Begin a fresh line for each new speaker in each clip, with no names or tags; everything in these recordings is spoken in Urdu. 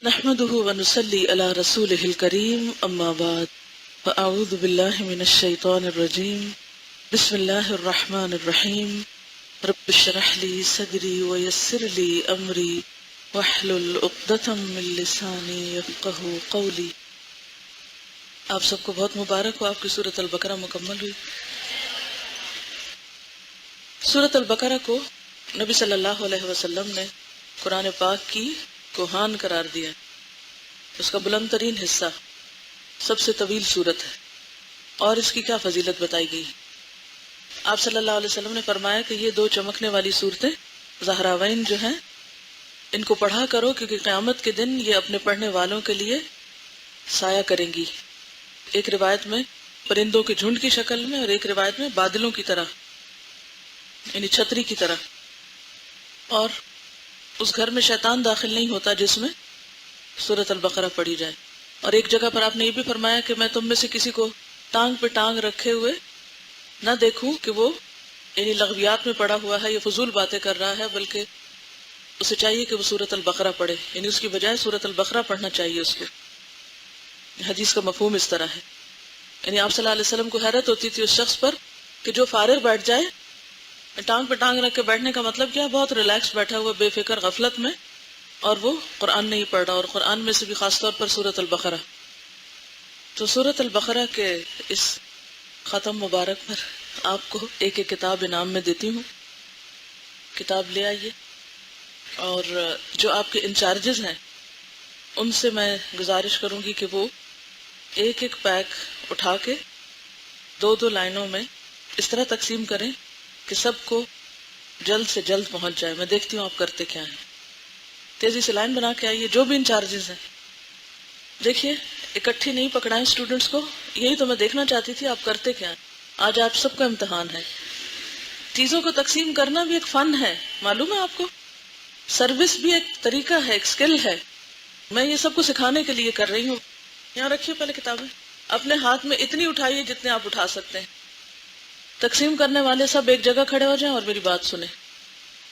نحمده ونصلي على رسوله الكريم اما بعد فاعوذ بالله من الشيطان الرجيم بسم الله الرحمن الرحيم رب اشرح لي صدري ويسر لي امري واحلل عقدة من لساني يفقهوا قولي۔ آپ سب کو بہت مبارک ہو، آپ کی سورۃ البقرہ مکمل ہوئی۔ سورۃ البقرہ کو نبی صلی اللہ علیہ وسلم نے قرآن پاک کی کوہان قرار دیا، اس کا بلند ترین حصہ، سب سے طویل سورت ہے، اور اس کی کیا فضیلت بتائی گئی۔ آپ صلی اللہ علیہ وسلم نے فرمایا کہ یہ دو چمکنے والی صورتیں زہراوین جو ہیں، ان کو پڑھا کرو کیونکہ قیامت کے دن یہ اپنے پڑھنے والوں کے لیے سایہ کریں گی۔ ایک روایت میں پرندوں کے جھنڈ کی شکل میں، اور ایک روایت میں بادلوں کی طرح، یعنی چھتری کی طرح، اور اس گھر میں شیطان داخل نہیں ہوتا جس میں سورۃ البقرہ پڑھی جائے۔ اور ایک جگہ پر آپ نے یہ بھی فرمایا کہ میں تم میں سے کسی کو ٹانگ پہ ٹانگ رکھے ہوئے نہ دیکھوں کہ وہ یعنی لغویات میں پڑا ہوا ہے یا فضول باتیں کر رہا ہے، بلکہ اسے چاہیے کہ وہ سورۃ البقرہ پڑھے، یعنی اس کی بجائے سورۃ البقرہ پڑھنا چاہیے اس کو۔ حدیث کا مفہوم اس طرح ہے، یعنی آپ صلی اللہ علیہ وسلم کو حیرت ہوتی تھی اس شخص پر کہ جو فارغ بیٹھ جائے، ٹانگ پہ ٹانگ رکھ کے بیٹھنے کا مطلب کیا، بہت ریلیکس بیٹھا ہوا، بے فکر غفلت میں، اور وہ قرآن نہیں پڑھ رہا، اور قرآن میں سے بھی خاص طور پر سورۃ البقرہ۔ تو سورۃ البقرہ کے اس ختم مبارک پر آپ کو ایک ایک کتاب انعام میں دیتی ہوں، کتاب لے آئیے، اور جو آپ کے انچارجز ہیں ان سے میں گزارش کروں گی کہ وہ ایک ایک پیک اٹھا کے دو دو لائنوں میں اس طرح تقسیم کریں کہ سب کو جلد سے جلد پہنچ جائے۔ میں دیکھتی ہوں آپ کرتے کیا ہیں، تیزی سے لائن بنا کے آئیے جو بھی انچارجز ہیں۔ دیکھیے اکٹھی نہیں پکڑائیں اسٹوڈنٹس کو، یہی تو میں دیکھنا چاہتی تھی آپ کرتے کیا ہیں۔ آج آپ سب کا امتحان ہے۔ چیزوں کو تقسیم کرنا بھی ایک فن ہے، معلوم ہے آپ کو، سروس بھی ایک طریقہ ہے، ایک سکل ہے۔ میں یہ سب کو سکھانے کے لیے کر رہی ہوں۔ یہاں رکھیے پہلے کتابیں، اپنے ہاتھ میں اتنی اٹھائیے جتنے آپ اٹھا سکتے ہیں۔ تقسیم کرنے والے سب ایک جگہ کھڑے ہو جائیں اور میری بات سنیں۔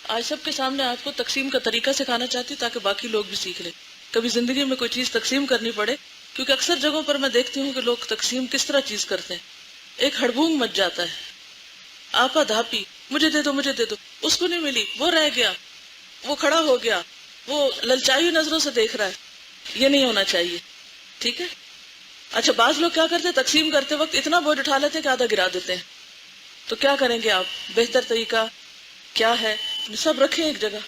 آج سب کے سامنے آپ کو تقسیم کا طریقہ سکھانا چاہتی ہوں تاکہ باقی لوگ بھی سیکھ لیں۔ کبھی زندگی میں کوئی چیز تقسیم کرنی پڑے، کیونکہ اکثر جگہوں پر میں دیکھتی ہوں کہ لوگ تقسیم کس طرح چیز کرتے ہیں۔ ایک ہڑبونگ مچ جاتا ہے، آپا دھاپی، مجھے دے دو مجھے دے دو، اس کو نہیں ملی، وہ رہ گیا، وہ کھڑا ہو گیا، وہ للچائی نظروں سے دیکھ رہا ہے۔ یہ نہیں ہونا چاہیے، ٹھیک ہے؟ اچھا، بعض لوگ کیا کرتے ہیں، تقسیم کرتے وقت اتنا بوجھ اٹھا لیتے ہیں کہ آدھا گرا دیتے ہیں۔ تو کیا کریں گے آپ؟ بہتر طریقہ کیا ہے، سب رکھیں ایک جگہ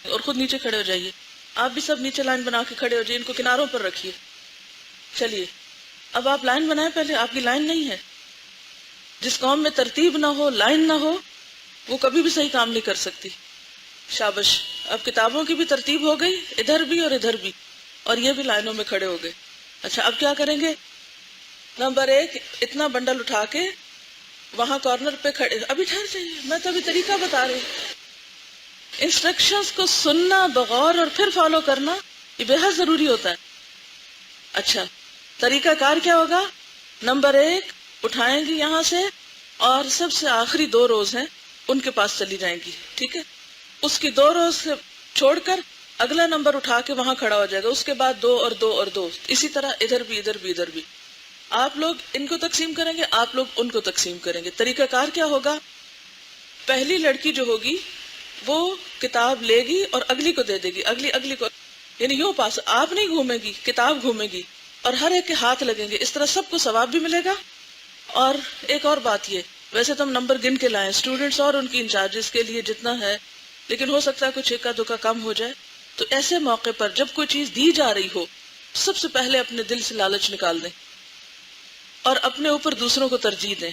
اور خود نیچے کھڑے ہو جائیے۔ آپ بھی سب نیچے لائن بنا کے کھڑے ہو جائیے، ان کو کناروں پر رکھیے۔ چلیے اب آپ لائن بنائیں، پہلے آپ کی لائن نہیں ہے۔ جس قوم میں ترتیب نہ ہو، لائن نہ ہو، وہ کبھی بھی صحیح کام نہیں کر سکتی۔ شابش، اب کتابوں کی بھی ترتیب ہو گئی، ادھر بھی اور ادھر بھی، اور یہ بھی لائنوں میں کھڑے ہو گئے۔ اچھا اب کیا کریں گے؟ نمبر 1، اتنا بنڈل اٹھا کے وہاں کارنر پہ کھڑے، ابھی ٹھہر جائیے، میں تو ابھی طریقہ بتا رہی ہوں۔ انسٹرکشنز کو سننا بغور اور پھر فالو کرنا یہ بے حد ضروری ہوتا ہے۔ اچھا طریقہ کار کیا ہوگا؟ نمبر 1 اٹھائیں گی یہاں سے، اور سب سے آخری 2 روز ہیں ان کے پاس چلی جائیں گی، ٹھیک ہے؟ اس کی 2 روز سے چھوڑ کر اگلا نمبر اٹھا کے وہاں کھڑا ہو جائے گا، اس کے بعد 2 اور 2 اور 2، اسی طرح ادھر بھی ادھر بھی ادھر بھی۔ آپ لوگ ان کو تقسیم کریں گے، آپ لوگ ان کو تقسیم کریں گے۔ طریقہ کار کیا ہوگا؟ پہلی لڑکی جو ہوگی وہ کتاب لے گی اور اگلی کو دے دے گی، اگلی کو، یعنی یوں پاس، آپ نہیں گھومے گی، کتاب گھومے گی، اور ہر ایک کے ہاتھ لگیں گے، اس طرح سب کو ثواب بھی ملے گا۔ اور ایک اور بات یہ، ویسے تو ہم نمبر گن کے لائیں اسٹوڈنٹس اور ان کی انچارجز کے لیے جتنا ہے، لیکن ہو سکتا ہے کچھ اکا دکا کم ہو جائے، تو ایسے موقع پر جب کوئی چیز دی جا رہی ہو، سب سے پہلے اپنے دل سے لالچ نکال دیں اور اپنے اوپر دوسروں کو ترجیح دیں۔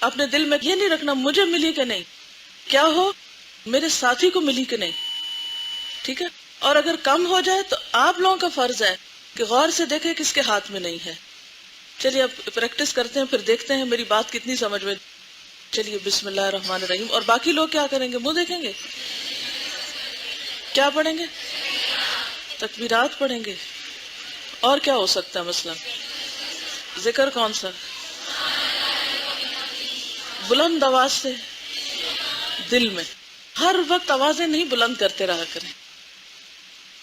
اپنے دل میں یہ نہیں رکھنا مجھے ملی کہ نہیں، کیا ہو میرے ساتھی کو ملی کہ نہیں، ٹھیک ہے؟ اور اگر کم ہو جائے تو آپ لوگوں کا فرض ہے کہ غور سے دیکھیں کس کے ہاتھ میں نہیں ہے۔ چلیے اب پریکٹس کرتے ہیں، پھر دیکھتے ہیں میری بات کتنی سمجھ میں۔ چلیے بسم اللہ الرحمن الرحیم۔ اور باقی لوگ کیا کریں گے؟ منہ دیکھیں گے؟ کیا پڑھیں گے؟ تکبیرات پڑھیں گے۔ اور کیا ہو سکتا ہے مثلا؟ ذکر کون سا؟ بلند آواز سے دل میں، ہر وقت آوازیں نہیں بلند کرتے رہا کریں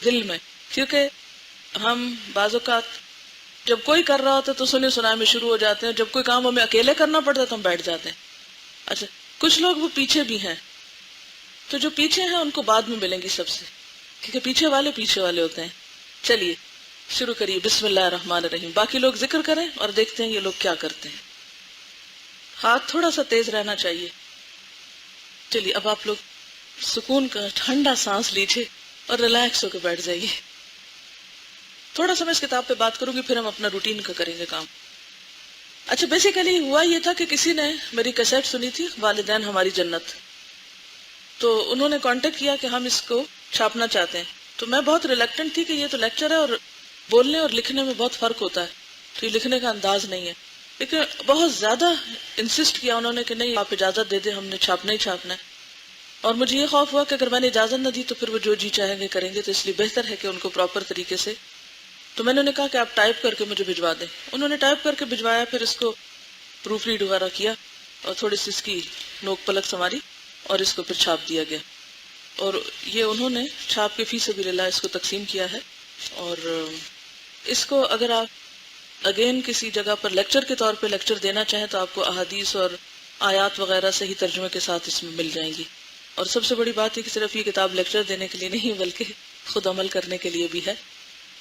دل میں، کیونکہ ہم بعض اوقات جب کوئی کر رہا ہوتا ہے تو سنے سنائے میں شروع ہو جاتے ہیں، جب کوئی کام ہمیں اکیلے کرنا پڑتا ہے تو ہم بیٹھ جاتے ہیں. اچھا، کچھ لوگ وہ پیچھے بھی ہیں، تو جو پیچھے ہیں ان کو بعد میں ملیں گی سب سے، کیونکہ پیچھے والے ہوتے ہیں. چلیے شروع کریے. بسم اللہ الرحمن الرحیم. باقی لوگ ذکر کریں اور دیکھتے ہیں یہ لوگ کیا کرتے ہیں. ہاتھ تھوڑا سا تیز رہنا چاہیے. چلیے اب آپ لوگ سکون کا ٹھنڈا سانس لیجیے اور ریلیکس ہو کے بیٹھ جائیے. تھوڑا سا میں اس کتاب پہ بات کروں گی، پھر ہم اپنا روٹین کا کریں گے کام. اچھا، بیسیکلی ہوا یہ تھا کہ کسی نے میری کیسٹ سنی تھی والدین ہماری جنت، تو انہوں نے کانٹیکٹ کیا کہ ہم اس کو چھاپنا چاہتے ہیں. تو میں بہت ریلیکٹنٹ تھی کہ یہ تو لیکچر ہے اور بولنے اور لکھنے میں بہت فرق ہوتا ہے، تو یہ لکھنے کا انداز نہیں ہے. لیکن بہت زیادہ انسسٹ کیا انہوں نے کہ نہیں آپ اجازت دے دیں، ہم نے چھاپنا ہی چھاپنا ہے. اور مجھے یہ خوف ہوا کہ اگر میں نے اجازت نہ دی تو پھر وہ جو جی چاہیں گے کریں گے، تو اس لیے بہتر ہے کہ ان کو پراپر طریقے سے. تو میں نے انہیں کہا کہ آپ ٹائپ کر کے مجھے بھجوا دیں. انہوں نے ٹائپ کر کے بھجوایا، پھر اس کو پروف ریڈ وغیرہ کیا اور تھوڑی سی اس کی نوک پلک سنواری اور اس کو پھر چھاپ دیا گیا. اور یہ انہوں نے چھاپ کے فی سبیل اللہ اس کو تقسیم کیا ہے. اور اس کو اگر آپ اگین کسی جگہ پر لیکچر کے طور پہ لیکچر دینا چاہیں تو آپ کو احادیث اور آیات وغیرہ صحیح ترجمے کے ساتھ اس میں مل جائیں گی. اور سب سے بڑی بات ہے کہ صرف یہ کتاب لیکچر دینے کے لیے نہیں بلکہ خود عمل کرنے کے لیے بھی ہے.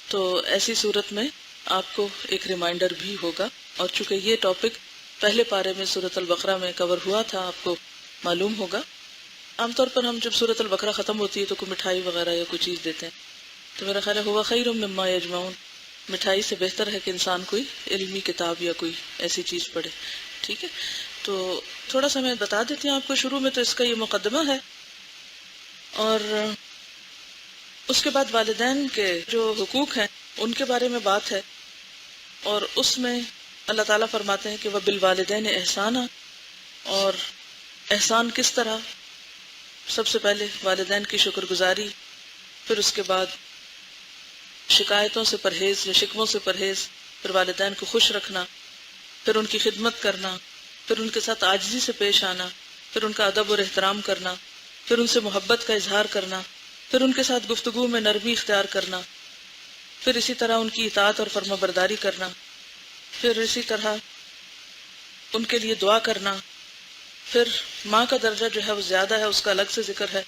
تو ایسی صورت میں آپ کو ایک ریمائنڈر بھی ہوگا. اور چونکہ یہ ٹاپک پہلے پارے میں سورۃ البقرہ میں کور ہوا تھا، آپ کو معلوم ہوگا. عام طور پر ہم جب سورۃ البقرہ ختم ہوتی ہے تو کوئی مٹھائی وغیرہ یا کوئی چیز دیتے ہیں، تو میرا خیال ہے ہوا خیر مما یجمعون، مٹھائی سے بہتر ہے کہ انسان کوئی علمی کتاب یا کوئی ایسی چیز پڑھے. ٹھیک ہے، تو تھوڑا سا میں بتا دیتی ہوں آپ کو شروع میں. تو اس کا یہ مقدمہ ہے، اور اس کے بعد والدین کے جو حقوق ہیں ان کے بارے میں بات ہے. اور اس میں اللہ تعالیٰ فرماتے ہیں کہ وَبِالْوَالِدَيْنِ احسانا، اور احسان کس طرح؟ سب سے پہلے والدین کی شکر گزاری، پھر اس کے بعد شکایتوں سے پرہیز یا شکووں سے پرہیز، پھر والدین کو خوش رکھنا، پھر ان کی خدمت کرنا، پھر ان کے ساتھ عاجزی سے پیش آنا، پھر ان کا ادب اور احترام کرنا، پھر ان سے محبت کا اظہار کرنا، پھر ان کے ساتھ گفتگو میں نرمی اختیار کرنا، پھر اسی طرح ان کی اطاعت اور فرما برداری کرنا، پھر اسی طرح ان کے لیے دعا کرنا، پھر ماں کا درجہ جو ہے وہ زیادہ ہے، اس کا الگ سے ذکر ہے،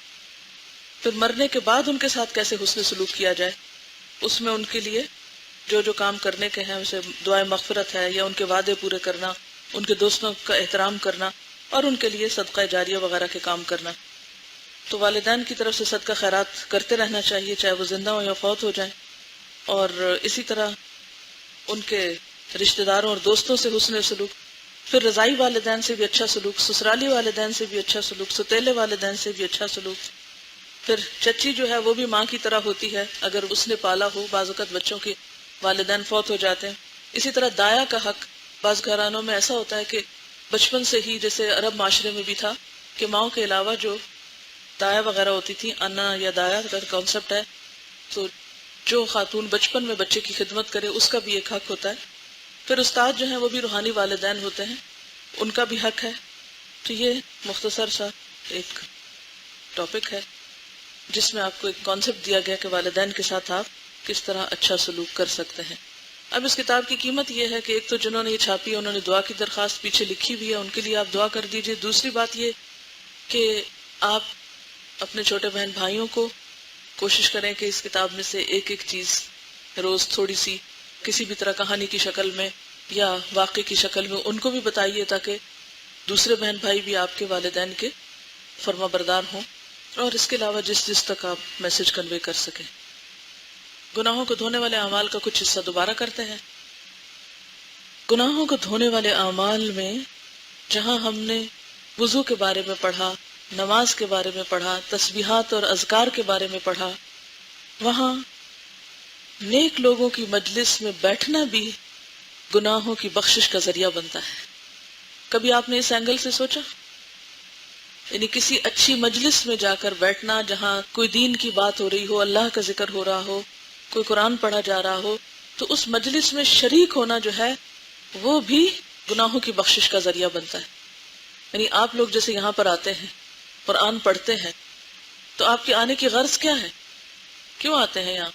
پھر مرنے کے بعد ان کے ساتھ کیسے حسن سلوک کیا جائے، اس میں ان کے لیے جو جو کام کرنے کے ہیں اسے دعائے مغفرت ہے، یا ان کے وعدے پورے کرنا، ان کے دوستوں کا احترام کرنا، اور ان کے لیے صدقہ جاریہ وغیرہ کے کام کرنا. تو والدین کی طرف سے صدقہ خیرات کرتے رہنا چاہیے، چاہے وہ زندہ ہو یا فوت ہو جائیں. اور اسی طرح ان کے رشتہ داروں اور دوستوں سے حسن سلوک، پھر رضائی والدین سے بھی اچھا سلوک، سسرالی والدین سے بھی اچھا سلوک، ستیلے والدین سے بھی اچھا سلوک. پھر چچی جو ہے وہ بھی ماں کی طرح ہوتی ہے اگر اس نے پالا ہو، بعض اوقات بچوں کے والدین فوت ہو جاتے ہیں. اسی طرح دایا کا حق، بعض گھرانوں میں ایسا ہوتا ہے کہ بچپن سے ہی، جیسے عرب معاشرے میں بھی تھا کہ ماؤں کے علاوہ جو دایا وغیرہ ہوتی تھی، انا یا دایا کا کانسیپٹ ہے، تو جو خاتون بچپن میں بچے کی خدمت کرے اس کا بھی ایک حق ہوتا ہے. پھر استاد جو ہیں وہ بھی روحانی والدین ہوتے ہیں، ان کا بھی حق ہے. تو یہ مختصر سا ایک ٹاپک ہے جس میں آپ کو ایک کانسیپٹ دیا گیا کہ والدین کے ساتھ آپ کس طرح اچھا سلوک کر سکتے ہیں. اب اس کتاب کی قیمت یہ ہے کہ ایک تو جنہوں نے یہ چھاپی ہے انہوں نے دعا کی درخواست پیچھے لکھی ہوئی ہے، ان کے لیے آپ دعا کر دیجئے. دوسری بات یہ کہ آپ اپنے چھوٹے بہن بھائیوں کو کوشش کریں کہ اس کتاب میں سے ایک ایک چیز روز تھوڑی سی کسی بھی طرح کہانی کی شکل میں یا واقعے کی شکل میں ان کو بھی بتائیے، تاکہ دوسرے بہن بھائی بھی آپ کے والدین کے فرما بردار ہوں. اور اس کے علاوہ جس تک آپ میسج کنوے کر سکیں. گناہوں کو دھونے والے اعمال کا کچھ حصہ دوبارہ کرتے ہیں. گناہوں کو دھونے والے اعمال میں جہاں ہم نے وضو کے بارے میں پڑھا، نماز کے بارے میں پڑھا، تسبیحات اور اذکار کے بارے میں پڑھا، وہاں نیک لوگوں کی مجلس میں بیٹھنا بھی گناہوں کی بخشش کا ذریعہ بنتا ہے. کبھی آپ نے اس اینگل سے سوچا؟ یعنی کسی اچھی مجلس میں جا کر بیٹھنا جہاں کوئی دین کی بات ہو رہی ہو، اللہ کا ذکر ہو رہا ہو، کوئی قرآن پڑھا جا رہا ہو، تو اس مجلس میں شریک ہونا جو ہے وہ بھی گناہوں کی بخشش کا ذریعہ بنتا ہے. یعنی آپ لوگ جیسے یہاں پر آتے ہیں، قرآن پڑھتے ہیں، تو آپ کے آنے کی غرض کیا ہے؟ کیوں آتے ہیں یہاں؟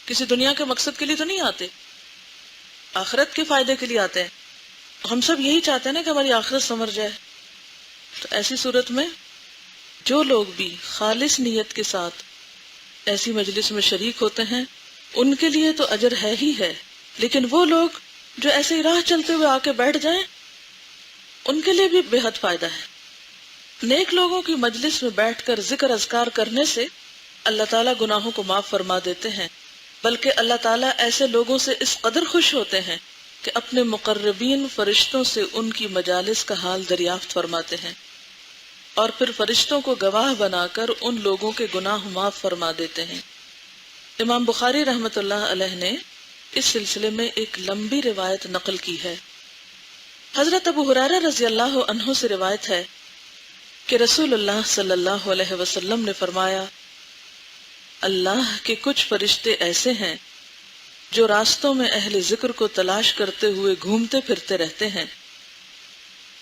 کسی دنیا کے مقصد کے لیے تو نہیں آتے، آخرت کے فائدے کے لیے آتے ہیں. ہم سب یہی چاہتے ہیں نا کہ ہماری آخرت سنور جائے. تو ایسی صورت میں جو لوگ بھی خالص نیت کے ساتھ ایسی مجلس میں شریک ہوتے ہیں ان کے لیے تو اجر ہے ہی ہے، لیکن وہ لوگ جو ایسے ہی راہ چلتے ہوئے آ کے بیٹھ جائیں ان کے لیے بھی بے حد فائدہ ہے. نیک لوگوں کی مجلس میں بیٹھ کر ذکر اذکار کرنے سے اللہ تعالیٰ گناہوں کو معاف فرما دیتے ہیں، بلکہ اللہ تعالیٰ ایسے لوگوں سے اس قدر خوش ہوتے ہیں کہ اپنے مقربین فرشتوں سے ان کی مجالس کا حال دریافت فرماتے ہیں اور پھر فرشتوں کو گواہ بنا کر ان لوگوں کے گناہ معاف فرما دیتے ہیں. امام بخاری رحمۃ اللہ علیہ نے اس سلسلے میں ایک لمبی روایت نقل کی ہے. حضرت ابو ہریرہ رضی اللہ عنہ سے روایت ہے کہ رسول اللہ صلی اللہ علیہ وسلم نے فرمایا، اللہ کے کچھ فرشتے ایسے ہیں جو راستوں میں اہل ذکر کو تلاش کرتے ہوئے گھومتے پھرتے رہتے ہیں.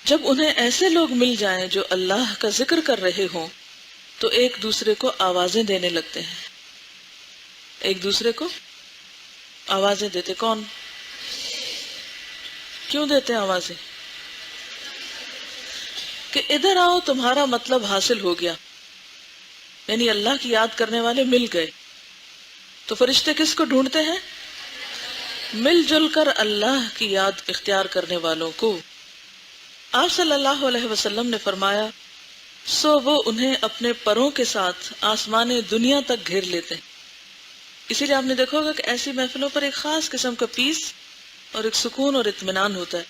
جب انہیں ایسے لوگ مل جائیں جو اللہ کا ذکر کر رہے ہوں تو ایک دوسرے کو آوازیں دینے لگتے ہیں. ایک دوسرے کو آوازیں دیتے. کون؟ کیوں دیتے ہیں آوازیں؟ کہ ادھر آؤ تمہارا مطلب حاصل ہو گیا، یعنی اللہ کی یاد کرنے والے مل گئے. تو فرشتے کس کو ڈھونڈتے ہیں؟ مل جل کر اللہ کی یاد اختیار کرنے والوں کو. آپ صلی اللہ علیہ وسلم نے فرمایا، سو وہ انہیں اپنے پروں کے ساتھ آسمان دنیا تک گھیر لیتے ہیں. اسی لیے آپ نے دیکھا ہوگا کہ ایسی محفلوں پر ایک خاص قسم کا پیس اور ایک سکون اور اطمینان ہوتا ہے.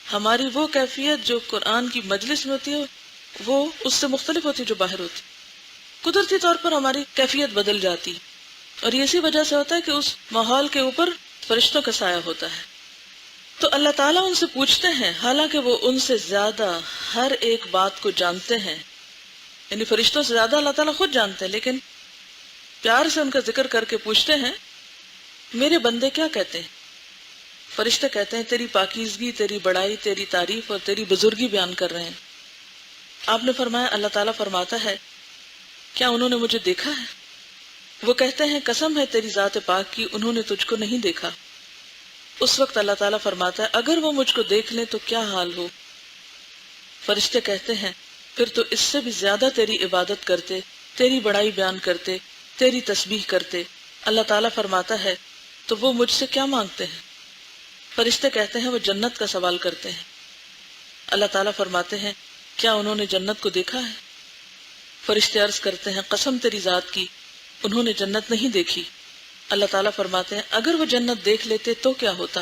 ہماری وہ کیفیت جو قرآن کی مجلس میں ہوتی ہے وہ اس سے مختلف ہوتی ہے جو باہر ہوتی. قدرتی طور پر ہماری کیفیت بدل جاتی اور یہ اسی وجہ سے ہوتا ہے کہ اس ماحول کے اوپر فرشتوں کا سایہ ہوتا ہے. تو اللہ تعالیٰ ان سے پوچھتے ہیں، حالانکہ وہ ان سے زیادہ ہر ایک بات کو جانتے ہیں، یعنی فرشتوں سے زیادہ اللہ تعالیٰ خود جانتے ہیں، لیکن پیار سے ان کا ذکر کر کے پوچھتے ہیں، میرے بندے کیا کہتے ہیں؟ فرشتے کہتے ہیں تیری پاکیزگی، تیری بڑائی، تیری تعریف اور تیری بزرگی بیان کر رہے ہیں. آپ نے فرمایا، اللہ تعالیٰ فرماتا ہے کیا انہوں نے مجھے دیکھا ہے؟ وہ کہتے ہیں قسم ہے تیری ذات پاک کی، انہوں نے تجھ کو نہیں دیکھا. اس وقت اللہ تعالیٰ فرماتا ہے اگر وہ مجھ کو دیکھ لیں تو کیا حال ہو؟ فرشتے کہتے ہیں پھر تو اس سے بھی زیادہ تیری عبادت کرتے، تیری بڑائی بیان کرتے، تیری تسبیح کرتے. اللہ تعالیٰ فرماتا ہے تو وہ مجھ سے کیا مانگتے ہیں؟ فرشتے کہتے ہیں وہ جنت کا سوال کرتے ہیں. اللہ تعالیٰ فرماتے ہیں کیا انہوں نے جنت کو دیکھا ہے؟ فرشتے عرض کرتے ہیں قسم تیری ذات کی، انہوں نے جنت نہیں دیکھی. اللہ تعالیٰ فرماتے ہیں اگر وہ جنت دیکھ لیتے تو کیا ہوتا؟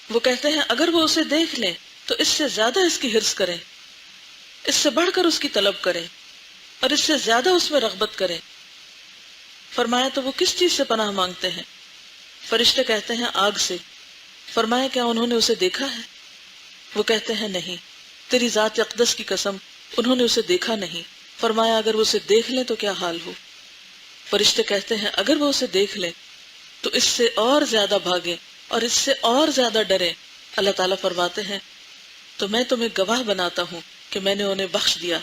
وہ کہتے ہیں اگر وہ اسے دیکھ لیں تو اس سے زیادہ اس کی حرص کریں، اس سے بڑھ کر اس کی طلب کریں اور اس سے زیادہ اس میں رغبت کریں. فرمایا تو وہ کس چیز سے پناہ مانگتے ہیں؟ فرشتے کہتے ہیں آگ سے. فرمایا کیا انہوں نے اسے دیکھا ہے؟ وہ کہتے ہیں نہیں. تیری ذات اقدس کی قسم انہوں نے اسے دیکھا نہیں. فرمایا اگر وہ اسے دیکھ لیں تو کیا حال ہو؟ فرشتے کہتے ہیں اگر وہ اسے دیکھ لیں تو اس سے اور زیادہ بھاگیں اور اس سے اور زیادہ ڈریں. اللہ تعالیٰ فرماتے ہیں تو میں تمہیں گواہ بناتا ہوں کہ میں نے انہیں بخش دیا.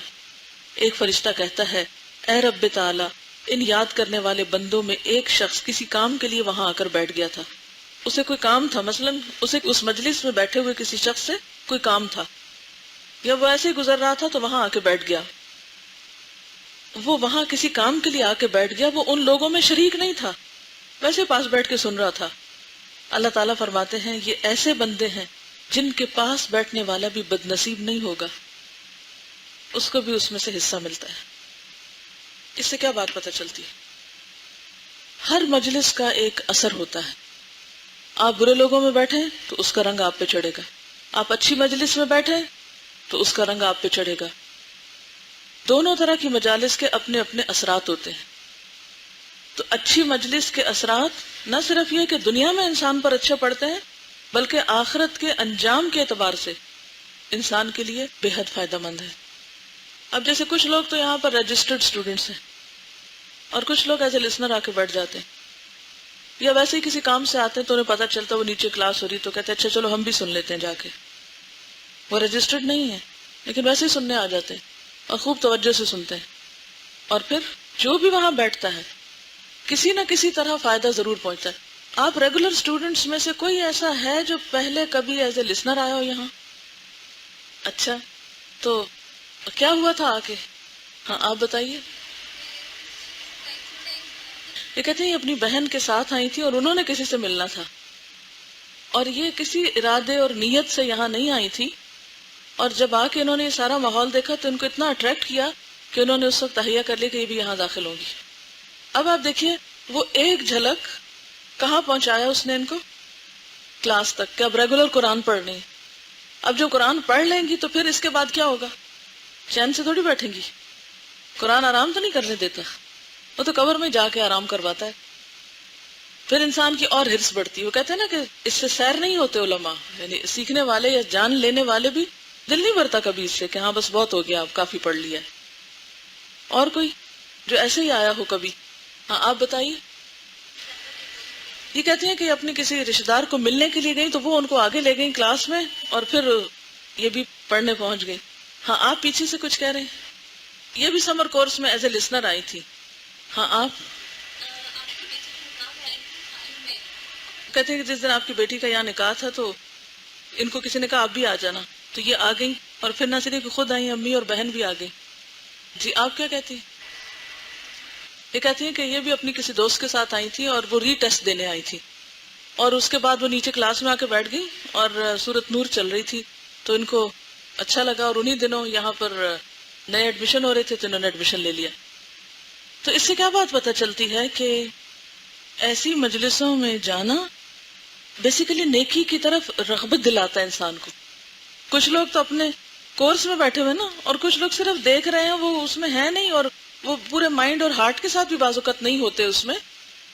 ایک فرشتہ کہتا ہے اے رب تعالیٰ، ان یاد کرنے والے بندوں میں ایک شخص کسی کام کے لیے وہاں آ کر بیٹھ گیا تھا. اسے کوئی کام تھا، مثلا اسے اس مجلس میں بیٹھے ہوئے کسی شخص سے کوئی کام تھا، یا وہ ایسے ہی گزر رہا تھا تو وہاں آ کے بیٹھ گیا. وہ وہاں کسی کام کے لیے آ کے بیٹھ گیا، وہ ان لوگوں میں شریک نہیں تھا، ویسے پاس بیٹھ کے سن رہا تھا. اللہ تعالیٰ فرماتے ہیں یہ ایسے بندے ہیں جن کے پاس بیٹھنے والا بھی بد نصیب نہیں ہوگا، اس کو بھی اس میں سے حصہ ملتا ہے. اس سے کیا بات پتہ چلتی ہے؟ ہر مجلس کا ایک اثر ہوتا ہے. آپ برے لوگوں میں بیٹھیں تو اس کا رنگ آپ پہ چڑھے گا، آپ اچھی مجلس میں بیٹھیں تو اس کا رنگ آپ پہ چڑھے گا. دونوں طرح کی مجالس کے اپنے اپنے اثرات ہوتے ہیں. تو اچھی مجلس کے اثرات نہ صرف یہ کہ دنیا میں انسان پر اچھے پڑتے ہیں، بلکہ آخرت کے انجام کے اعتبار سے انسان کے لیے بے حد فائدہ مند ہے. اب جیسے کچھ لوگ تو یہاں پر رجسٹرڈ اسٹوڈنٹس ہیں اور کچھ لوگ ایز اے لسنر آ کے بیٹھ جاتے ہیں، یا ویسے ہی کسی کام سے آتے ہیں تو انہیں پتہ چلتا وہ نیچے کلاس ہو رہی تو کہتے ہیں اچھا چلو ہم بھی سن لیتے ہیں جا کے. وہ رجسٹرڈ نہیں ہے لیکن ویسے ہی سننے آ جاتے ہیں اور خوب توجہ سے سنتے ہیں. اور پھر جو بھی وہاں بیٹھتا ہے کسی نہ کسی طرح فائدہ ضرور پہنچتا ہے. آپ ریگولر اسٹوڈنٹس میں سے کوئی ایسا ہے جو پہلے کبھی ایز اے لسنر آیا ہو یہاں؟ اچھا، تو کیا ہوا تھا آ کے؟ ہاں آپ بتائیے. یہ کہتے ہیں یہ اپنی بہن کے ساتھ آئی تھی اور انہوں نے کسی سے ملنا تھا، اور یہ کسی ارادے اور نیت سے یہاں نہیں آئی تھی، اور جب آ کے انہوں نے یہ سارا ماحول دیکھا تو ان کو اتنا اٹریکٹ کیا کہ انہوں نے اس وقت تہیہ کر لیا کہ یہ بھی یہاں داخل ہوں گی. اب آپ دیکھیے وہ ایک جھلک کہاں پہنچایا اس نے ان کو؟ کلاس تک کہ اب ریگولر قرآن پڑھنے. اب جو قرآن پڑھ لیں گی تو پھر اس کے بعد کیا ہوگا؟ چین سے تھوڑی بیٹھیں گی. قرآن آرام تو نہیں کرنے دیتا، وہ تو قبر میں جا کے آرام کرواتا ہے. پھر انسان کی اور ہرس بڑھتی ہے. وہ کہتے ہیں نا کہ اس سے سیر نہیں ہوتے علماء، یعنی سیکھنے والے یا جان لینے والے بھی دل نہیں بھرتا کبھی اس سے کہ ہاں بس بہت ہو گیا، آپ کافی پڑھ لیا ہے. اور کوئی جو ایسے ہی آیا ہو کبھی؟ ہاں آپ بتائیے. یہ کہتے ہیں کہ اپنے کسی رشتے دار کو ملنے کے لیے گئی تو وہ ان کو آگے لے گئی کلاس میں، اور پھر یہ بھی پڑھنے پہنچ گئی. ہاں آپ پیچھے سے کچھ کہہ رہے ہیں. یہ بھی سمر کورس میں ایز اے لسنر آئی تھی. ہاں آپ کہتے ہیں کہ جس دن آپ کی بیٹی کا یہاں نکاح تھا تو ان کو کسی نے کہا آپ بھی آ جانا، تو یہ آ گئی، اور پھر نہ صرف کہ خود آئی، امی اور بہن بھی آ گئی. جی آپ کیا کہتی ہیں؟ یہ کہتی ہیں کہ یہ بھی اپنی کسی دوست کے ساتھ آئی تھی اور وہ ری ٹیسٹ دینے آئی تھی، اور اس کے بعد وہ نیچے کلاس میں آ کے بیٹھ گئی اور سورت نور چل رہی تھی تو ان کو اچھا لگا، اور انہی دنوں یہاں پر نئے ایڈمیشن ہو رہے تھے تو انہوں نے ایڈمیشن لے لیا. تو اس سے کیا بات پتہ چلتی ہے کہ ایسی مجلسوں میں جانا بیسیکلی نیکی کی طرف رغبت دلاتا ہے انسان کو. کچھ لوگ تو اپنے کورس میں بیٹھے ہوئے نا، اور کچھ لوگ صرف دیکھ رہے ہیں، وہ اس میں ہے نہیں، اور وہ پورے مائنڈ اور ہارٹ کے ساتھ بھی بعض اوقات نہیں ہوتے اس میں،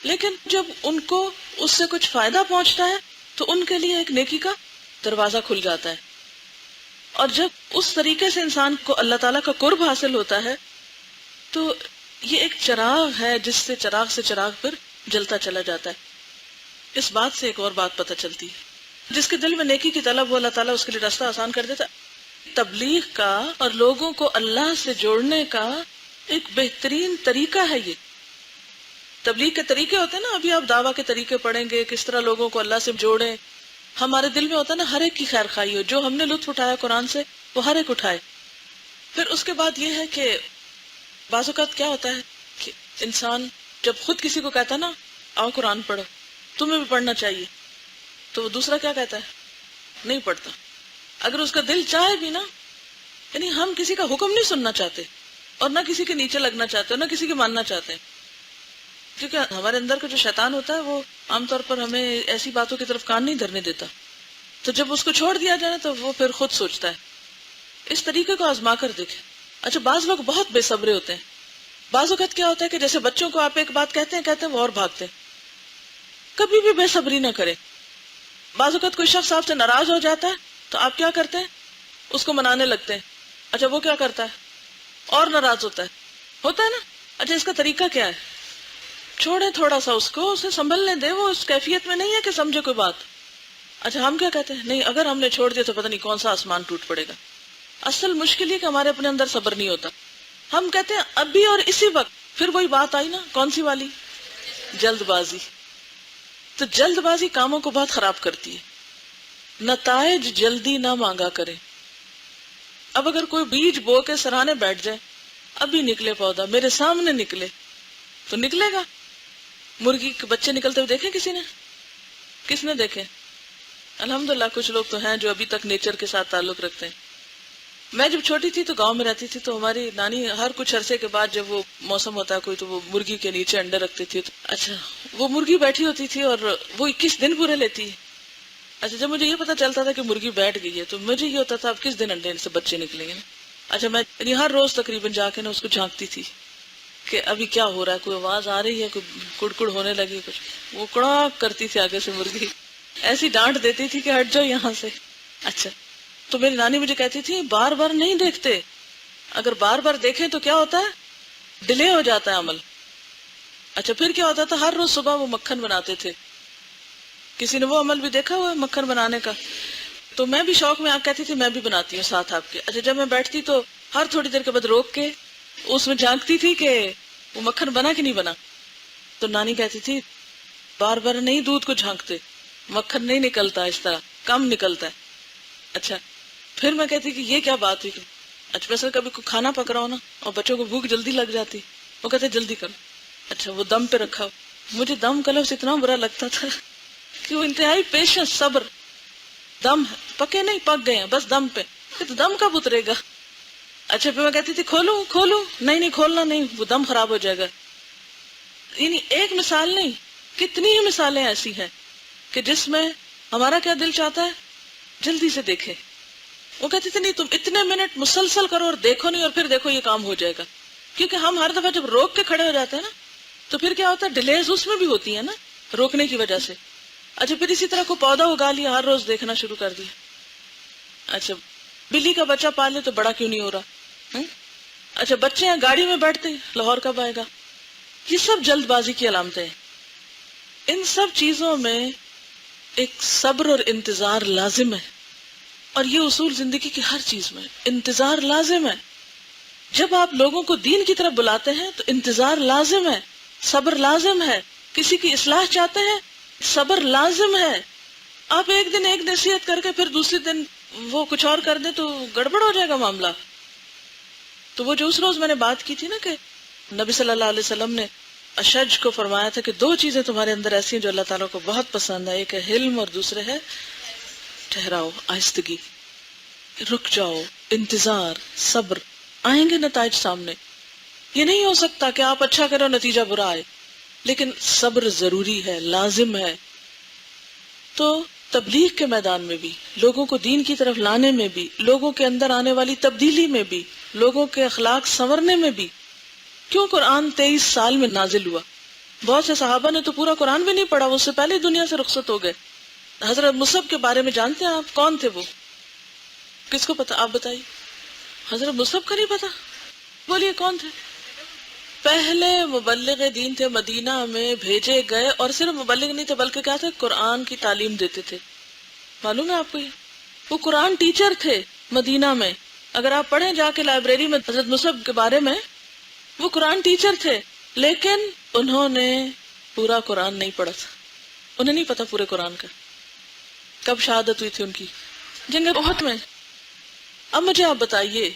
لیکن جب ان کو اس سے کچھ فائدہ پہنچتا ہے تو ان کے لیے ایک نیکی کا دروازہ کھل جاتا ہے. اور جب اس طریقے سے انسان کو اللہ تعالیٰ کا قرب حاصل ہوتا ہے تو یہ ایک چراغ ہے جس سے چراغ پھر جلتا چلا جاتا ہے. اس بات سے ایک اور بات پتہ چلتی ہے، جس کے دل میں نیکی کی طلب ہو اللہ تعالیٰ اس کے لیے راستہ آسان کر دیتا. تبلیغ کا اور لوگوں کو اللہ سے جوڑنے کا ایک بہترین طریقہ ہے. یہ تبلیغ کے طریقے ہوتے ہیں نا، ابھی آپ دعویٰ کے طریقے پڑھیں گے، کس طرح لوگوں کو اللہ سے جوڑیں. ہمارے دل میں ہوتا ہے نا ہر ایک کی خیر خواہی ہو، جو ہم نے لطف اٹھایا قرآن سے وہ ہر ایک اٹھائے. پھر اس کے بعد یہ ہے کہ بعض اوقات کیا ہوتا ہے کہ انسان جب خود کسی کو کہتا ہے نا آؤ قرآن پڑھو، تمہیں بھی پڑھنا چاہیے، تو وہ دوسرا کیا کہتا ہے؟ نہیں پڑھتا. اگر اس کا دل چاہے بھی نا، یعنی ہم کسی کا حکم نہیں سننا چاہتے اور نہ کسی کے نیچے لگنا چاہتے اور نہ کسی کے ماننا چاہتے ہیں، کیونکہ ہمارے اندر کا جو شیطان ہوتا ہے وہ عام طور پر ہمیں ایسی باتوں کی طرف کان نہیں دھرنے دیتا. تو جب اس کو چھوڑ دیا جائے تو وہ پھر خود سوچتا ہے. اس طریقے کو آزما کر دیکھیں. اچھا بعض لوگ بہت بے صبرے ہوتے ہیں. بعض اوقات کیا ہوتا ہے کہ جیسے بچوں کو آپ ایک بات کہتے ہیں وہ اور بھاگتے ہیں. کبھی بھی بے صبری نہ کریں. بعض اوقات کوئی شخص آپ سے ناراض ہو جاتا ہے تو آپ کیا کرتے ہیں؟ اس کو منانے لگتے ہیں. اچھا وہ کیا کرتا ہے؟ اور ناراض ہوتا ہے نا. اچھا اس کا طریقہ کیا ہے؟ چھوڑے تھوڑا سا اس کو، اسے سنبھلنے دے، وہ اس کیفیت میں نہیں ہے کہ سمجھے کوئی بات. اچھا ہم کیا کہتے ہیں؟ نہیں اگر ہم نے چھوڑ دیا تو پتہ نہیں کون سا آسمان ٹوٹ پڑے گا. اصل مشکل یہ کہ ہمارے اپنے اندر صبر نہیں ہوتا. ہم کہتے ہیں ابھی اور اسی وقت. پھر وہی بات آئی نا، کون سی والی؟ جلد بازی. تو جلد بازی کاموں کو بہت خراب کرتی ہے. نتائج جلدی نہ مانگا کرے. اب اگر کوئی بیج بو کے سرانے بیٹھ جائے، ابھی نکلے پودا، میرے سامنے نکلے تو نکلے گا. مرغی کے بچے نکلتے ہوئے دیکھیں کسی نے؟ کس نے دیکھے؟ الحمدللہ کچھ لوگ تو ہیں جو ابھی تک نیچر کے ساتھ تعلق رکھتے ہیں. میں جب چھوٹی تھی تو گاؤں میں رہتی تھی تو ہماری نانی ہر کچھ عرصے کے بعد جب وہ موسم ہوتا ہے کوئی تو وہ مرغی کے نیچے انڈے رکھتی تھی. اچھا وہ مرغی بیٹھی ہوتی تھی اور وہ 21 دن پورے لیتی ہے. اچھا جب مجھے یہ پتا چلتا تھا کہ مرغی بیٹھ گئی ہے تو مجھے یہ ہوتا تھا اب کس دن انڈے سے بچے نکلیں گے نا. اچھا میں ہر روز تقریباً جا کے نا اس کو جھانکتی تھی کہ ابھی کیا ہو رہا ہے، کوئی آواز آ رہی ہے، کوئی کڑکڑ ہونے لگی کچھ. وہ کڑاک کرتی تھی آگے سے مرغی، ایسی ڈانٹ دیتی تھی کہ ہٹ جاؤ یہاں سے. اچھا تو میری نانی مجھے کہتی تھی بار بار نہیں دیکھتے، اگر بار بار دیکھیں تو کیا ہوتا ہے؟ ڈیلے ہو جاتا ہے عمل. اچھا پھر کیا ہوتا تھا؟ ہر روز صبح وہ مکھن بناتے تھے. کسی نے وہ عمل بھی دیکھا ہوا ہے مکھن بنانے کا؟ تو میں بھی شوق میں آپ کہتی تھی میں بھی بناتی ہوں ساتھ آپ کے. اچھا جب میں بیٹھتی تو ہر تھوڑی دیر کے بعد روک کے اس میں جھانکتی تھی کہ وہ مکھن بنا کہ نہیں بنا. تو نانی کہتی تھی بار بار نہیں دودھ کو جھانکتے، مکھن نہیں نکلتا، اس طرح کم نکلتا ہے. اچھا پھر میں کہتی کہ یہ کیا بات ہوئی. اچھا ویسے کبھی کوئی کھانا پک رہا ہو نا اور بچوں کو بھوک جلدی لگ جاتی، وہ کہتے جلدی کرو. اچھا وہ دم پہ رکھا ہو. مجھے دم کا لفظ اتنا برا لگتا تھا کہ وہ انتہائی پیشنس، صبر. دم ہے، پکے نہیں، پک گئے ہیں، بس دم پہ. تو دم کب اترے گا؟ اچھا پھر میں کہتی تھی کھولوں کھولوں، نہیں کھولنا نہیں، وہ دم خراب ہو جائے گا. یعنی ایک مثال نہیں، کتنی ہی مثالیں ایسی ہیں کہ جس میں ہمارا کیا دل چاہتا ہے جلدی سے دیکھے. وہ کہتی تھی نہیں تم اتنے منٹ مسلسل کرو اور دیکھو نہیں، اور پھر دیکھو یہ کام ہو جائے گا. کیونکہ ہم ہر دفعہ جب روک کے کھڑے ہو جاتے ہیں نا تو پھر کیا ہوتا ہے، ڈیلیز اس میں بھی ہوتی ہے نا روکنے کی وجہ سے. اچھا پھر اسی طرح کو پودا اگا لیا، ہر روز دیکھنا شروع کر دیا. اچھا بلی کا بچہ پالے تو بڑا کیوں نہیں ہو رہا؟ اچھا بچے ہیں گاڑی میں بیٹھتے لاہور کب آئے گا؟ یہ سب جلد بازی کی علامتیں ہیں. ان سب چیزوں میں ایک صبر اور انتظار لازم ہے، اور یہ اصول زندگی کی ہر چیز میں انتظار لازم ہے. جب آپ لوگوں کو دین کی طرف بلاتے ہیں تو انتظار لازم ہے، صبر لازم ہے. کسی کی اصلاح چاہتے ہیں، صبر لازم ہے. آپ ایک دن ایک نصیحت کر کے پھر دوسرے دن وہ کچھ اور کر دیں تو گڑبڑ ہو جائے گا معاملہ. تو وہ جو اس روز میں نے بات کی تھی نا کہ نبی صلی اللہ علیہ وسلم نے اشج کو فرمایا تھا کہ دو چیزیں تمہارے اندر ایسی ہیں جو اللہ تعالیٰ کو بہت پسند ہے، ایک ہے حلم اور دوسرے ہے ٹھہراؤ، آہستگی. رک جاؤ، انتظار، صبر، آئیں گے نتائج سامنے. یہ نہیں ہو سکتا کہ آپ اچھا کرو نتیجہ برا آئے، لیکن صبر ضروری ہے، لازم ہے. تو تبلیغ کے میدان میں بھی، لوگوں کو دین کی طرف لانے میں بھی، لوگوں کے اندر آنے والی تبدیلی میں بھی، لوگوں کے اخلاق سنورنے میں بھی. کیوں قرآن 23 سال میں نازل ہوا؟ بہت سے صحابہ نے تو پورا قرآن بھی نہیں پڑھا، وہ اس سے پہلے دنیا سے رخصت ہو گئے. حضرت مصعب کے بارے میں جانتے ہیں آپ؟ کون تھے وہ؟ کس کو پتا؟ آپ بتائیے. حضرت مصعب کا نہیں پتا؟ بولیے کون تھے؟ پہلے مبلغ دین تھے، مدینہ میں بھیجے گئے، اور صرف مبلغ نہیں تھے بلکہ کیا تھے، قرآن کی تعلیم دیتے تھے. معلوم ہے آپ کو؟ وہ قرآن ٹیچر تھے مدینہ میں. اگر آپ پڑھیں جا کے لائبریری میں حضرت مصعب کے بارے میں، وہ قرآن ٹیچر تھے، لیکن انہوں نے پورا قرآن نہیں پڑھا تھا. انہیں نہیں پتا پورے قرآن کا. کب شہادت ہوئی تھی ان کی؟ جنگ احد میں. اب مجھے آپ بتائیے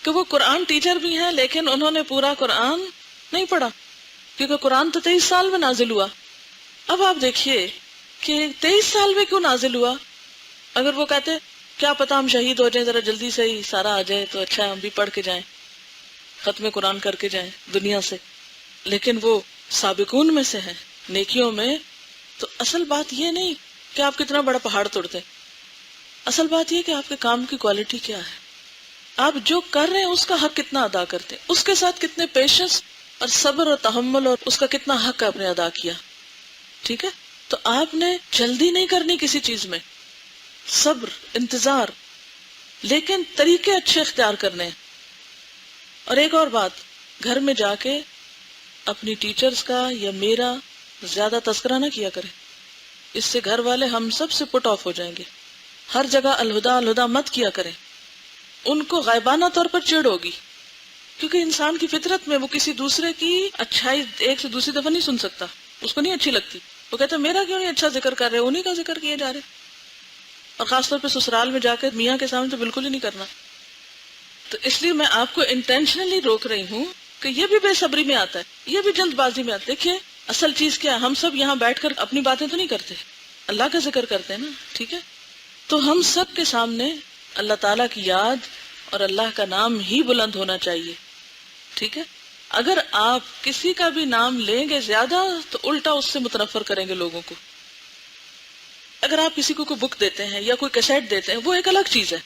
کہ وہ قرآن ٹیچر بھی ہیں لیکن انہوں نے پورا قرآن نہیں پڑھا، کیونکہ قرآن تو 23 سال میں نازل ہوا. اب آپ دیکھیے کہ 23 سال میں کیوں نازل ہوا. اگر وہ کہتے کیا پتا ہم شہید ہو جائیں، ذرا جلدی سے ہی سارا آ جائے تو اچھا، ہم بھی پڑھ کے جائیں، ختم قرآن کر کے جائیں دنیا سے. لیکن وہ سابقون میں سے ہیں نیکیوں میں. تو اصل بات یہ نہیں کہ آپ کتنا بڑا پہاڑ توڑتے، اصل بات یہ کہ آپ کے کام کی کوالٹی کیا ہے، آپ جو کر رہے ہیں اس کا حق کتنا ادا کرتے ہیں، اس کے ساتھ کتنے پیشنس اور صبر اور تحمل اور اس کا کتنا حق آپ نے ادا کیا. ٹھیک ہے؟ تو آپ نے جلدی نہیں کرنی کسی چیز میں، صبر، انتظار، لیکن طریقے اچھے اختیار کرنے ہیں. اور ایک اور بات، گھر میں جا کے اپنی ٹیچرز کا یا میرا زیادہ تذکرہ نہ کیا کریں، اس سے گھر والے ہم سب سے پٹ آف ہو جائیں گے. ہر جگہ الہدا الہدا مت کیا کریں، ان کو غائبانہ طور پر چڑ ہوگی، کیونکہ انسان کی فطرت میں وہ کسی دوسرے کی اچھائی ایک سے دوسری دفعہ نہیں سن سکتا، اس کو نہیں اچھی لگتی. وہ کہتا ہے میرا کیوں نہیں اچھا ذکر کر رہے، انہیں کا ذکر کیے جا رہے. اور خاص طور پہ سسرال میں جا کے میاں کے سامنے تو بالکل ہی نہیں کرنا. تو اس لیے میں آپ کو انٹینشنلی روک رہی ہوں کہ یہ بھی بے صبری میں آتا ہے، یہ بھی جلد بازی میں آتا ہے. دیکھیے اصل چیز کیا ہے، ہم سب یہاں بیٹھ کر اپنی باتیں تو نہیں کرتے، اللہ کا ذکر کرتے ہیں نا. ٹھیک ہے؟ تو ہم سب کے سامنے اللہ تعالیٰ کی یاد اور اللہ کا نام ہی بلند ہونا چاہیے. ٹھیک ہے؟ اگر آپ کسی کا بھی نام لیں گے زیادہ تو الٹا اس سے متنفر کریں گے لوگوں کو. اگر آپ کسی کو کوئی بک دیتے ہیں یا کوئی کیسٹ دیتے ہیں وہ ایک الگ چیز ہے،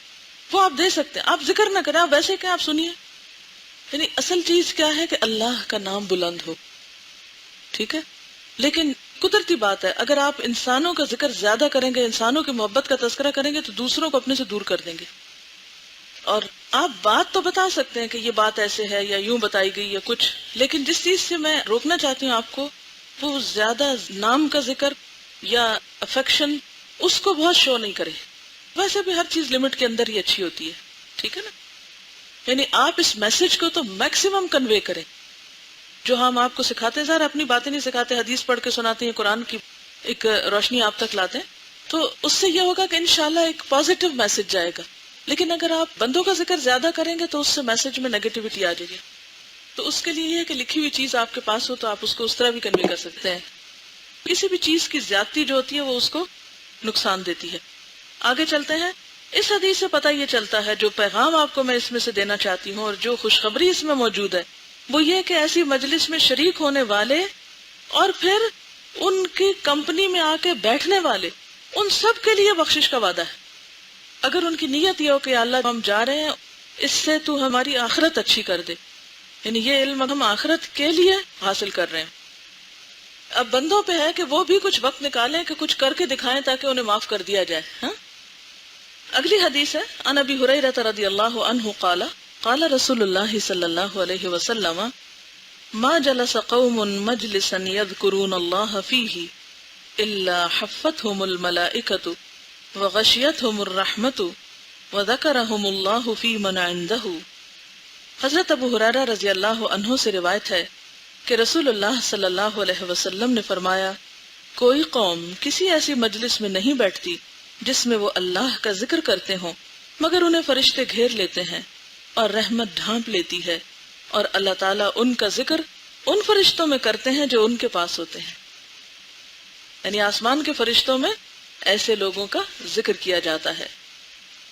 وہ آپ دے سکتے ہیں، آپ ذکر نہ کریں، آپ ویسے کہ آپ سنیے. یعنی اصل چیز کیا ہے کہ اللہ کا نام بلند ہو. ٹھیک ہے؟ لیکن قدرتی بات ہے، اگر آپ انسانوں کا ذکر زیادہ کریں گے، انسانوں کی محبت کا تذکرہ کریں گے تو دوسروں کو اپنے سے دور کر دیں گے. اور آپ بات تو بتا سکتے ہیں کہ یہ بات ایسے ہے یا یوں بتائی گئی یا کچھ، لیکن جس چیز سے میں روکنا چاہتی ہوں آپ کو، وہ زیادہ نام کا ذکر یا افیکشن، اس کو بہت شو نہیں کرے. ویسے بھی ہر چیز لمٹ کے اندر ہی اچھی ہوتی ہے. ٹھیک ہے نا؟ یعنی آپ اس میسج کو تو میکسیمم کنوے کریں جو ہم آپ کو سکھاتے ہیں، ذرا اپنی باتیں نہیں سکھاتے، حدیث پڑھ کے سناتے ہیں، قرآن کی ایک روشنی آپ تک لاتے ہیں، تو اس سے یہ ہوگا کہ انشاءاللہ ایک پازیٹیو میسج جائے گا. لیکن اگر آپ بندوں کا ذکر زیادہ کریں گے تو اس سے میسج میں نیگیٹیوٹی آ جائے گی. تو اس کے لیے یہ ہے کہ لکھی ہوئی چیز آپ کے پاس ہو تو آپ اس کو اس طرح بھی کنوے کر سکتے ہیں. کسی بھی چیز کی زیادتی جو ہوتی ہے وہ اس کو نقصان دیتی ہے. آگے چلتے ہیں. اس حدیث سے پتہ یہ چلتا ہے، جو پیغام آپ کو میں اس میں سے دینا چاہتی ہوں اور جو خوشخبری اس میں موجود ہے، وہ یہ کہ ایسی مجلس میں شریک ہونے والے اور پھر ان کی کمپنی میں آ کے بیٹھنے والے، ان سب کے لیے بخشش کا وعدہ ہے. اگر ان کی نیت یہ ہو کہ اللہ ہم جا رہے ہیں، اس سے تو ہماری آخرت اچھی کر دے، یعنی یہ علم ہم آخرت کے لیے حاصل کر رہے ہیں. اب بندوں پہ ہے کہ وہ بھی کچھ وقت نکالیں کہ کچھ کر کے دکھائیں تاکہ انہیں معاف کر دیا جائے. ہاں، اگلی حدیث ہے عن ابی ہریرہ رضی اللہ عنہ قال قال رسول اللہ صلی اللہ علیہ وسلم ما جلس قوم مجلسا يذكرون الله فيه الا حفتهم الملائکۃ وغشیتهم الرحمۃ وذکرهم اللہ فی من عنده. حضرت ابو ہریرہ رضی اللہ عنہ سے روایت ہے کہ رسول اللہ صلی اللہ علیہ وسلم نے فرمایا، کوئی قوم کسی ایسی مجلس میں نہیں بیٹھتی جس میں وہ اللہ کا ذکر کرتے ہوں مگر انہیں فرشتے گھیر لیتے ہیں اور رحمت ڈھانپ لیتی ہے، اور اللہ تعالیٰ ان کا ذکر ان فرشتوں میں کرتے ہیں جو ان کے پاس ہوتے ہیں. یعنی آسمان کے فرشتوں میں ایسے لوگوں کا ذکر کیا جاتا ہے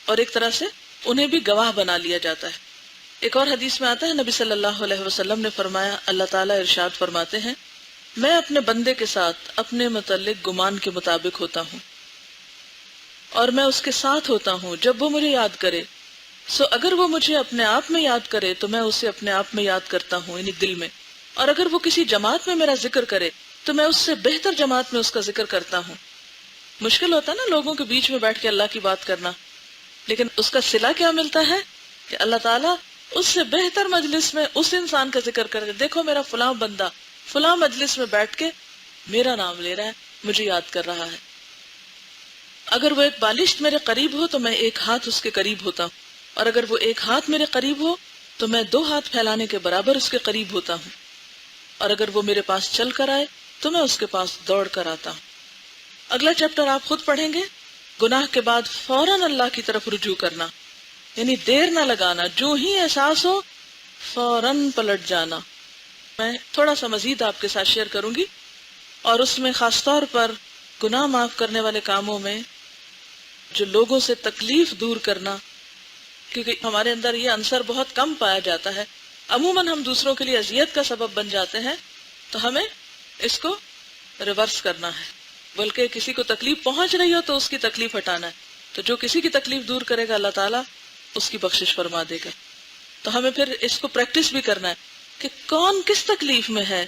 اور ایک طرح سے انہیں بھی گواہ بنا لیا جاتا ہے. ایک اور حدیث میں آتا ہے، نبی صلی اللہ علیہ وسلم نے فرمایا، اللہ تعالیٰ ارشاد فرماتے ہیں، میں اپنے بندے کے ساتھ اپنے متعلق گمان کے مطابق ہوتا ہوں اور میں اس کے ساتھ ہوتا ہوں جب وہ مجھے یاد کرے. سو اگر وہ مجھے اپنے آپ میں یاد کرے تو میں اسے اپنے آپ میں یاد کرتا ہوں، یعنی دل میں، اور اگر وہ کسی جماعت میں میرا ذکر کرے تو میں اس سے بہتر جماعت میں اس کا ذکر کرتا ہوں. مشکل ہوتا ہے نا لوگوں کے بیچ میں بیٹھ کے اللہ کی بات کرنا، لیکن اس کا صلہ کیا ملتا ہے کہ اللہ تعالیٰ اس سے بہتر مجلس میں اس انسان کا ذکر کرے. دیکھو میرا فلاں بندہ فلاں مجلس میں بیٹھ کے میرا نام لے رہا ہے، مجھے یاد کر رہا ہے. اگر وہ ایک بالشت میرے قریب ہو تو میں ایک ہاتھ اس کے قریب ہوتا ہوں، اور اگر وہ ایک ہاتھ میرے قریب ہو تو میں 2 ہاتھ پھیلانے کے برابر اس کے قریب ہوتا ہوں، اور اگر وہ میرے پاس چل کر آئے تو میں اس کے پاس دوڑ کر آتا ہوں. اگلا چیپٹر آپ خود پڑھیں گے. گناہ کے بعد فوراً اللہ کی طرف رجوع کرنا، یعنی دیر نہ لگانا، جو ہی احساس ہو فوراً پلٹ جانا. میں تھوڑا سا مزید آپ کے ساتھ شیئر کروں گی، اور اس میں خاص طور پر گناہ معاف کرنے والے کاموں میں جو لوگوں سے تکلیف دور کرنا، کیونکہ ہمارے اندر یہ عنصر بہت کم پایا جاتا ہے. عموماً ہم دوسروں کے لیے اذیت کا سبب بن جاتے ہیں، تو ہمیں اس کو ریورس کرنا ہے، بلکہ کسی کو تکلیف پہنچ رہی ہو تو اس کی تکلیف ہٹانا ہے. تو جو کسی کی تکلیف دور کرے گا اللہ تعالیٰ اس کی بخشش فرما دے گا. تو ہمیں پھر اس کو پریکٹس بھی کرنا ہے کہ کون کس تکلیف میں ہے،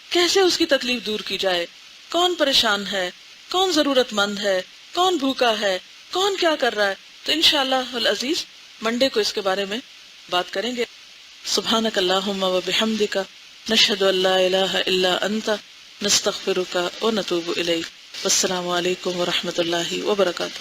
کیسے اس کی تکلیف دور کی جائے، کون پریشان ہے، کون ضرورت مند ہے، کون بھوکا ہے، کون کیا کر رہا ہے. تو انشاءاللہ العزیز منڈے کو اس کے بارے میں بات کریں گے. سبحانک اللہم و بحمدک، نشہد ان لا الہ الا انت، نستغفرک و نتوب الیک. والسلام علیکم ورحمۃ اللہ وبرکاتہ.